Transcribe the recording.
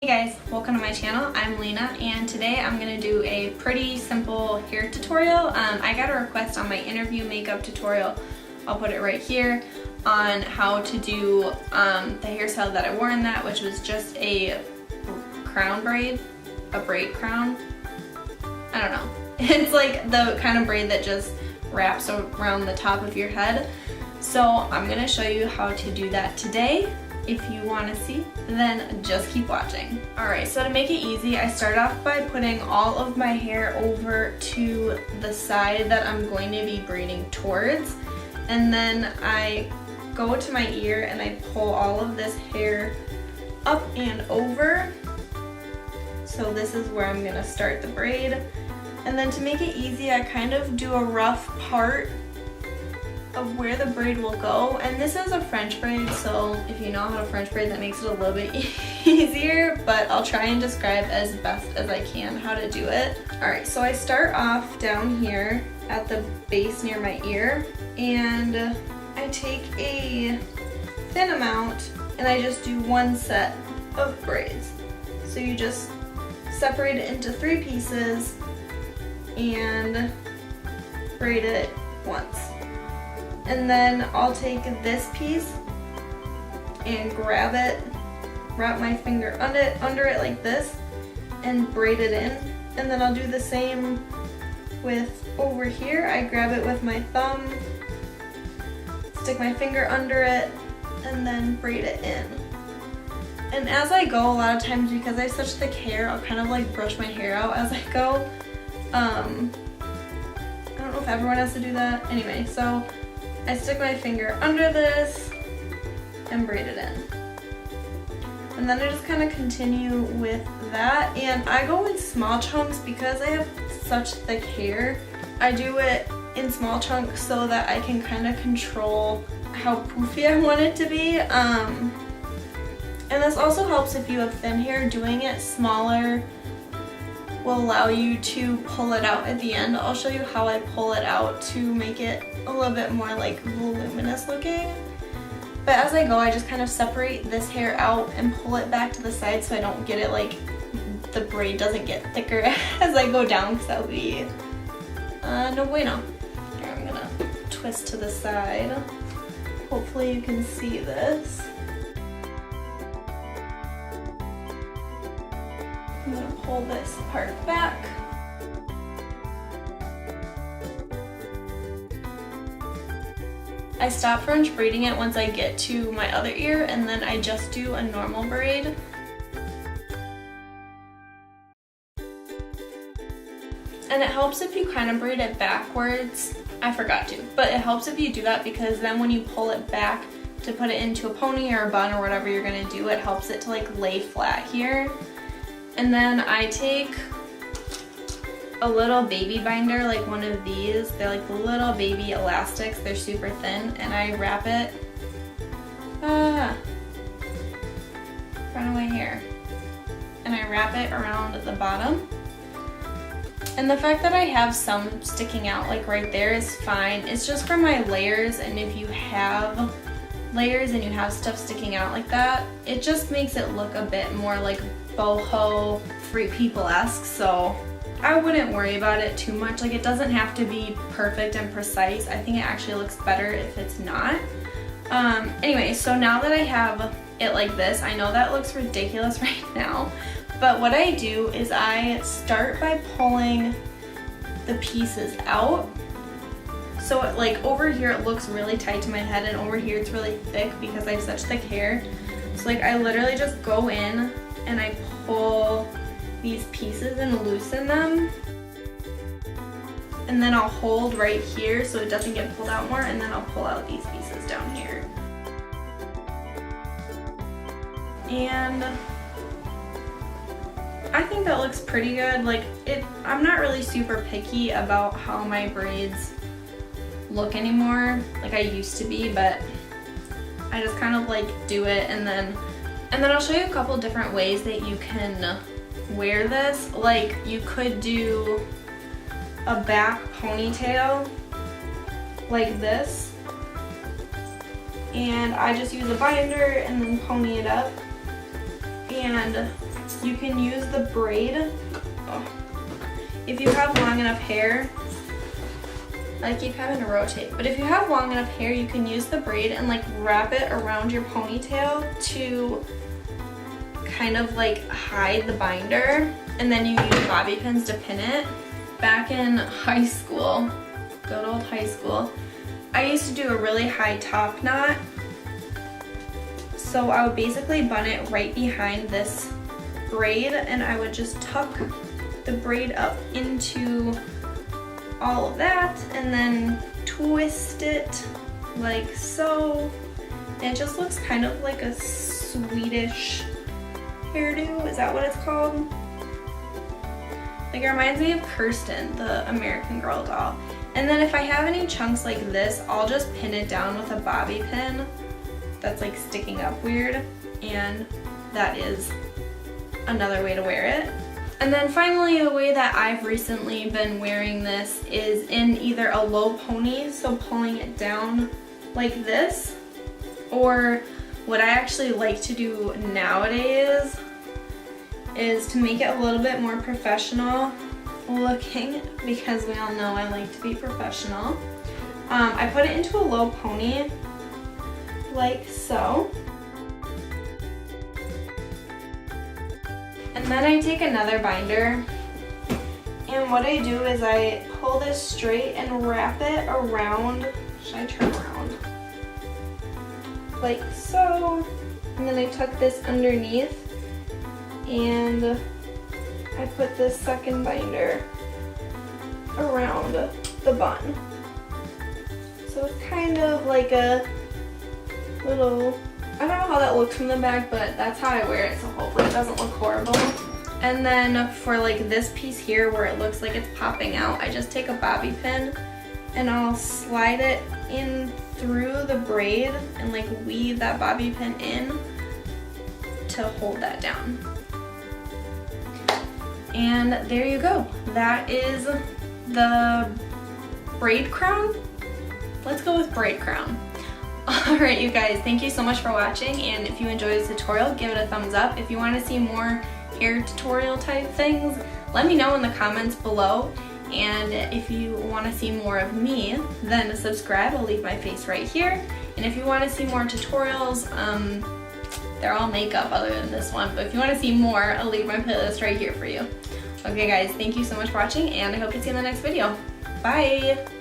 Hey guys, welcome to my channel. I'm Lina and today I'm going to do a pretty simple hair tutorial. I got a request on my interview makeup tutorial, I'll put it right here, on how to do the hairstyle that I wore in that, which was just a crown braid, a braid crown. I don't know. It's like the kind of braid that just wraps around the top of your head. So I'm going to show you how to do that today. If you want to see, then just keep watching. Alright, so to make it easy, I start off by putting all of my hair over to the side that I'm going to be braiding towards. And then I go to my ear and I pull all of this hair up and over. So this is where I'm going to start the braid. And then to make it easy, I kind of do a rough part of where the braid will go, and this is a French braid, so if you know how to French braid, that makes it a little bit easier, but I'll try and describe as best as I can how to do it. Alright, so I start off down here at the base near my ear, and I take a thin amount and I just do one set of braids. So you just separate it into 3 pieces and braid it once. And then I'll take this piece and grab it, wrap my finger under it like this, and braid it in. And then I'll do the same with over here. I grab it with my thumb, stick my finger under it, and then braid it in. And as I go, a lot of times because I have such thick hair, I'll kind of like brush my hair out as I go. I don't know if everyone has to do that. Anyway, so I stick my finger under this and braid it in. And then I just kind of continue with that. And I go in small chunks because I have such thick hair. I do it in small chunks so that I can kind of control how poofy I want it to be. And this also helps if you have thin hair. Doing it smaller will allow you to pull it out at the end. I'll show you how I pull it out to make it a little bit more like voluminous looking. But as I go, I just kind of separate this hair out and pull it back to the side so I don't get it like the braid doesn't get thicker as I go down, because that would be no bueno. Here, I'm gonna twist to the side. Hopefully you can see this. I'm gonna pull this part back. I stop French braiding it once I get to my other ear, and then I just do a normal braid. And it helps if you kind of braid it backwards. I forgot to, but it helps if you do that, because then when you pull it back to put it into a pony or a bun or whatever you're gonna do, it helps it to like lay flat here. And then I take a little baby binder, like one of these. They're like little baby elastics. They're super thin, and I wrap it front of my hair, and I wrap it around the bottom. And the fact that I have some sticking out like right there is fine. It's just for my layers, and if you have layers and you have stuff sticking out like that, it just makes it look a bit more like boho, Free People-esque, so I wouldn't worry about it too much. Like, it doesn't have to be perfect and precise. I think it actually looks better if it's not. Anyway, so now that I have it like this, I know that looks ridiculous right now, but what I do is I start by pulling the pieces out. So like over here it looks really tight to my head, and over here it's really thick because I have such thick hair. So like I literally just go in and I pull these pieces and loosen them, and then I'll hold right here so it doesn't get pulled out more, and then I'll pull out these pieces down here. And I think that looks pretty good. Like, I'm not really super picky about how my braids look anymore like I used to be, but I just kind of like do it, and then I'll show you a couple different ways that you can wear this. Like, you could do a back ponytail like this, and I just use a binder and then pony it up. And you can use the braid. Oh. If you have long enough hair, I keep having to rotate, but if you have long enough hair, you can use the braid and like wrap it around your ponytail to kind of like hide the binder, and then you use bobby pins to pin it. Back in high school, good old high school, I used to do a really high top knot. So I would basically bun it right behind this braid, and I would just tuck the braid up into all of that and then twist it like so. And it just looks kind of like a Swedish hairdo. Is that what it's called? Like, it reminds me of Kirsten, the American Girl doll. And then if I have any chunks like this, I'll just pin it down with a bobby pin that's like sticking up weird, and that is another way to wear it. And then finally, the way that I've recently been wearing this is in either a low pony, so pulling it down like this, or what I actually like to do nowadays is to make it a little bit more professional looking, because we all know I like to be professional. I put it into a low pony like so. And then I take another binder, and what I do is I pull this straight and wrap it around. Should I turn around? Like so. And then I tuck this underneath, and I put this second binder around the bun. So it's kind of like a little, I don't know how that looks from the back, but that's how I wear it, so hopefully it doesn't look horrible. And then for like this piece here where it looks like it's popping out, I just take a bobby pin and I'll slide it in through the braid and like weave that bobby pin in to hold that down. And there you go. That is the braid crown. Let's go with braid crown. Alright you guys, thank you so much for watching, and if you enjoyed this tutorial, give it a thumbs up. If you want to see more hair tutorial type things, let me know in the comments below. And if you want to see more of me, then subscribe. I'll leave my face right here. And if you want to see more tutorials, they're all makeup other than this one, but if you want to see more, I'll leave my playlist right here for you. Okay guys, thank you so much for watching, and I hope to see you in the next video. Bye!